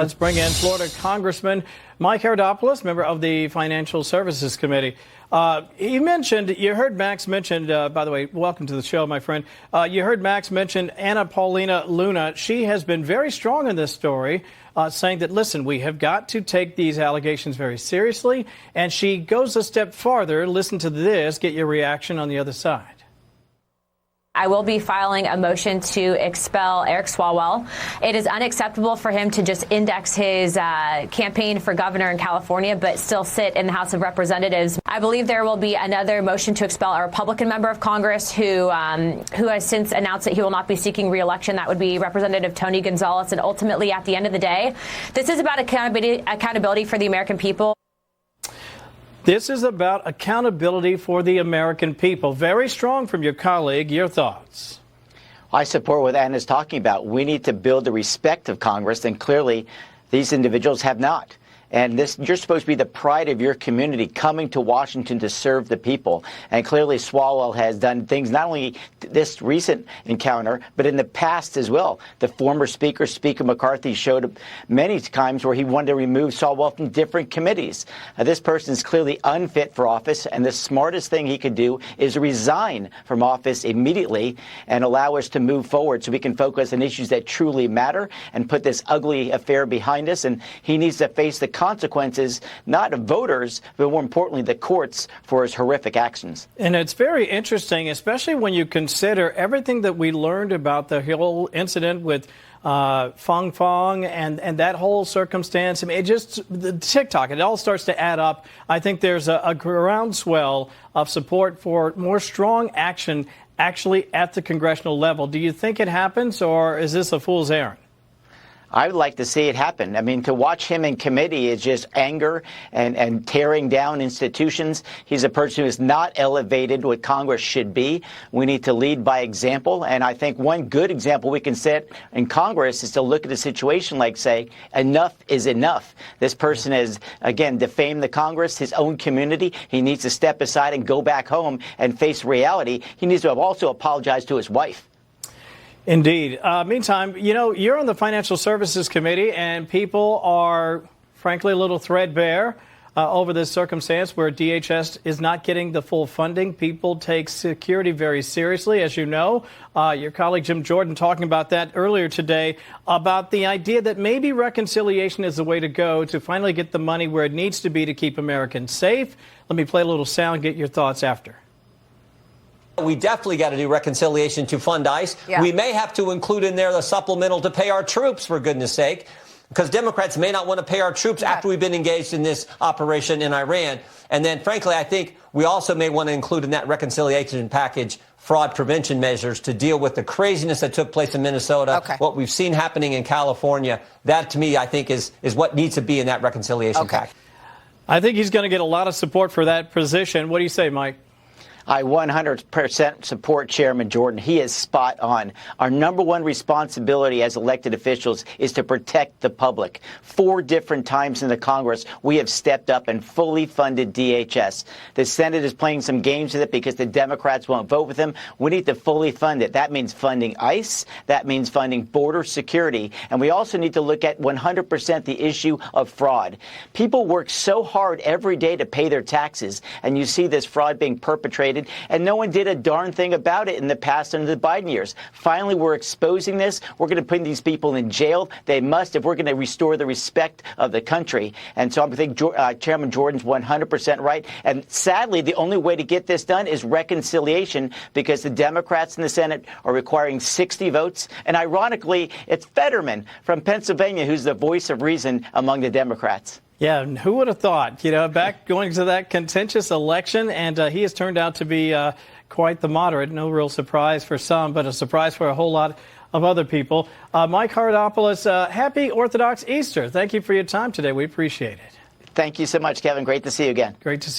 Let's bring in Florida Congressman Mike Haridopolos, member of the Financial Services Committee. You heard Max mention, by the way, welcome to the show, my friend. You heard Max mention Anna Paulina Luna. She has been very strong in this story, saying that, listen, we have got to take these allegations very seriously. And she goes a step farther. Listen to this, get your reaction on the other side. I will be filing a motion to expel Eric Swalwell. It is unacceptable for him to just index his campaign for governor in California, but still sit in the House of Representatives. I believe there will be another motion to expel a Republican member of Congress who has since announced that he will not be seeking re-election. That would be Representative Tony Gonzalez. And ultimately, at the end of the day, this is about accountability for the American people. This is about accountability for the American people. Very strong from your colleague. Your thoughts? I support what Anna's talking about. We need to build the respect of Congress, and clearly these individuals have not. And you're supposed to be the pride of your community, coming to Washington to serve the people. And clearly Swalwell has done things, not only this recent encounter, but in the past as well. The former Speaker, Speaker McCarthy, showed many times where he wanted to remove Swalwell from different committees. This person is clearly unfit for office, and the smartest thing he could do is resign from office immediately and allow us to move forward so we can focus on issues that truly matter and put this ugly affair behind us. And he needs to face the consequences, not of voters, but more importantly, the courts, for his horrific actions. And it's very interesting, especially when you consider everything that we learned about the whole incident with Fong Fong and that whole circumstance. I mean, the TikTok, it all starts to add up. I think there's a groundswell of support for more strong action actually at the congressional level. Do you think it happens, or is this a fool's errand? I would like to see it happen. I mean, to watch him in committee is just anger and tearing down institutions. He's a person who is not elevated what Congress should be. We need to lead by example. And I think one good example we can set in Congress is to look at a situation like, say, enough is enough. This person has, again, defamed the Congress, his own community. He needs to step aside and go back home and face reality. He needs to have also apologized to his wife. Indeed. Meantime, you're on the Financial Services Committee, and people are, frankly, a little threadbare over this circumstance where DHS is not getting the full funding. People take security very seriously, as you know. Your colleague Jim Jordan talking about that earlier today, about the idea that maybe reconciliation is the way to go to finally get the money where it needs to be to keep Americans safe. Let me play a little sound, get your thoughts after. We definitely got to do reconciliation to fund ICE. Yeah. We may have to include in there the supplemental to pay our troops, for goodness sake, because Democrats may not want to pay our troops after we've been engaged in this operation in Iran. And then, frankly, I think we also may want to include in that reconciliation package fraud prevention measures to deal with the craziness that took place in Minnesota, what we've seen happening in California. That, to me, I think is what needs to be in that reconciliation package. I think he's going to get a lot of support for that position. What do you say, Mike? I 100% support Chairman Jordan. He is spot on. Our number one responsibility as elected officials is to protect the public. 4 different times in the Congress, we have stepped up and fully funded DHS. The Senate is playing some games with it because the Democrats won't vote with them. We need to fully fund it. That means funding ICE. That means funding border security. And we also need to look at 100% the issue of fraud. People work so hard every day to pay their taxes, and you see this fraud being perpetrated. And no one did a darn thing about it in the past under the Biden years. Finally, we're exposing this. We're going to put these people in jail. They must, if we're going to restore the respect of the country. And so I think Chairman Jordan's 100% right. And sadly, the only way to get this done is reconciliation, because the Democrats in the Senate are requiring 60 votes. And ironically, it's Fetterman from Pennsylvania who's the voice of reason among the Democrats. Yeah, and who would have thought, back going to that contentious election, and he has turned out to be quite the moderate. No real surprise for some, but a surprise for a whole lot of other people. Mike Haridopolos, happy Orthodox Easter. Thank you for your time today. We appreciate it. Thank you so much, Kevin. Great to see you again. Great to see you.